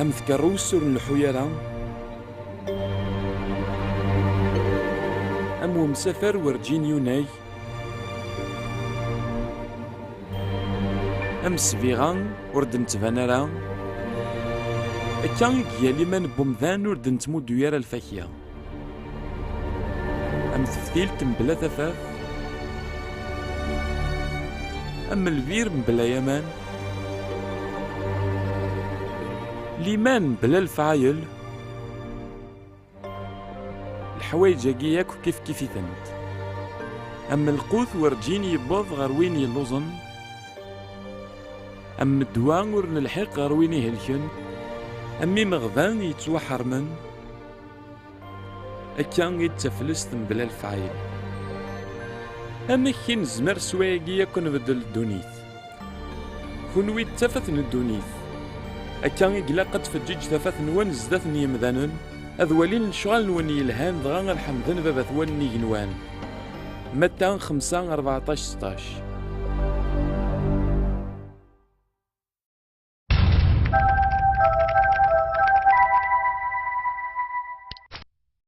أم ذكروس ور الحيرة أم ومسافر ورجين يوناي أم سفيغان ورد نتفانرا أكا يالي من بومذان ورد نتمودو يارا الفاكية أم تفتيل تنبلا ثفاف أم البير مبلا يمان ليمان بلا الفعايل الحوايج ياك كيف كيفيتنت أم القوث ورجين يبوظ غير وين يلوزن أم الدوان ور نلحق غير وين يهلكن أمي مغذان يتوحرمن أكا يتفلست بلا الفعايل أما كي نزمر سواقي يكون بدل الدونيث كونوي تفثن الدونيث أكا يقلا قد تفجج ثفث نوان زداث يمذانن أذولين شغال نوان يلهان دغا الحمدن بابا ثوان نيجنوان متى 5 14 16